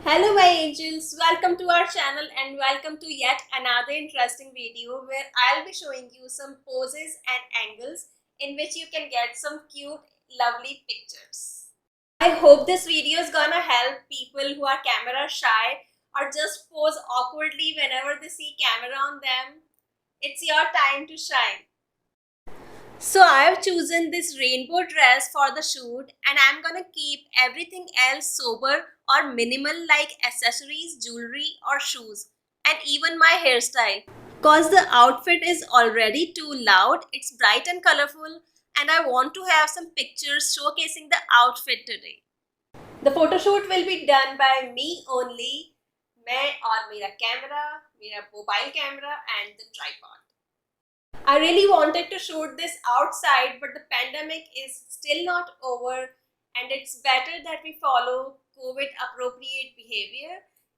Hello my angels, welcome to our channel and welcome to yet another interesting video where I'll be showing you some poses and angles in which you can get some cute, lovely pictures. I hope this video is gonna help people who are camera shy or just pose awkwardly whenever they see camera on them. It's your time to shine. So I have chosen this rainbow dress for the shoot and I'm gonna keep everything else sober or minimal like accessories, jewelry or shoes and even my hairstyle. Cause the outfit is already too loud, it's bright and colorful and I want to have some pictures showcasing the outfit today. The photo shoot will be done by me only, मैं और मेरा camera, मेरा mobile camera and the tripod. I really wanted to shoot this outside, but the pandemic is still not over and it's better that we follow COVID appropriate behavior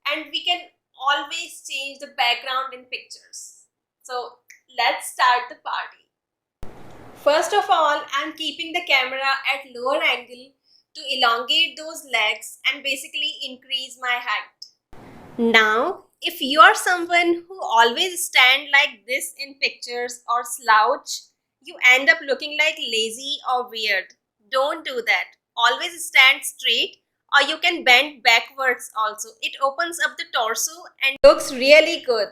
and we can always change the background in pictures. So let's start the party. First of all, I'm keeping the camera at lower angle to elongate those legs and basically increase my height. Now, if you are someone who always stand like this in pictures or slouch, you end up looking like lazy or weird. Don't do that. Always stand straight or you can bend backwards also. It opens up the torso and looks really good.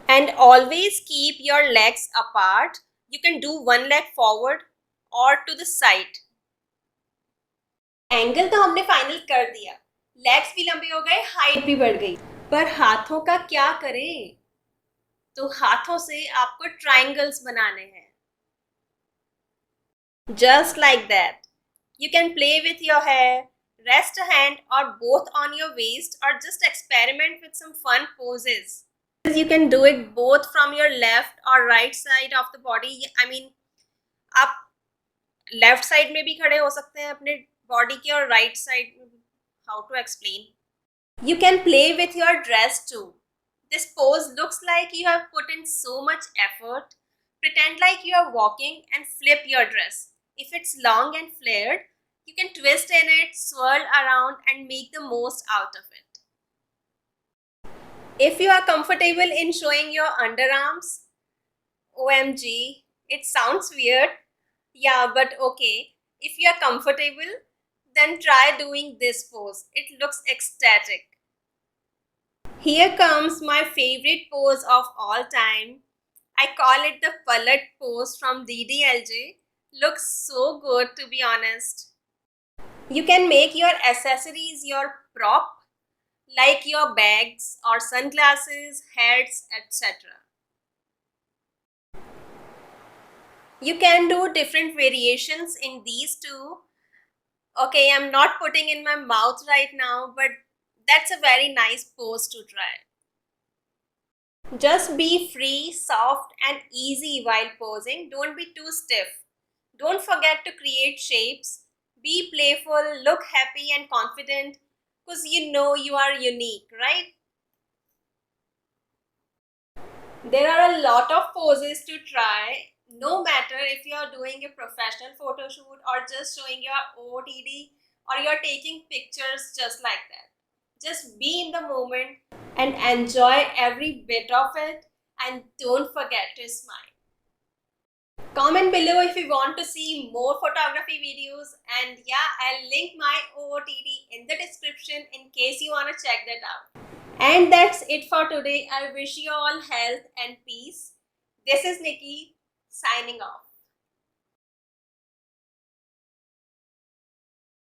And always keep your legs apart. You can do one leg forward or to the side. Angle तो हमने final कर दिया, legs भी लंबे हो गए, height भी बढ़ गई, पर हाथों का क्या करें? तो हाथों से आपको ट्रायंगल्स बनाने हैं. Just like that. You can play with your hair, rest a hand or both on your waist or just experiment with some fun poses. You can do it both from your left or right side of the body. I mean, आप left side में भी खड़े हो सकते हैं अपने body के और राइट साइड में. How to explain? You can play with your dress too. This pose looks like you have put in so much effort. Pretend like you are walking and flip your dress. If it's long and flared, you can twist in it, swirl around and make the most out of it. If you are comfortable in showing your underarms, OMG, it sounds weird. Yeah, but okay. If you are comfortable, then try doing this pose. It looks ecstatic. Here comes my favorite pose of all time. I call it the Palat pose from DDLJ. Looks so good, to be honest. You can make your accessories your prop, like your bags or sunglasses, hats, etc. You can do different variations in these too. Okay, I'm not putting in my mouth right now, but that's a very nice pose to try. Just be free, soft and easy while posing. Don't be too stiff. Don't forget to create shapes. Be playful, look happy and confident because you know you are unique, right? There are a lot of poses to try. No matter if you are doing a professional photo shoot or just showing your OOTD or you're taking pictures just like that. Just be in the moment and enjoy every bit of it and don't forget to smile. Comment below if you want to see more photography videos and yeah, I'll link my OOTD in the description in case you want to check that out. And that's it for today. I wish you all health and peace. This is Nikki signing off.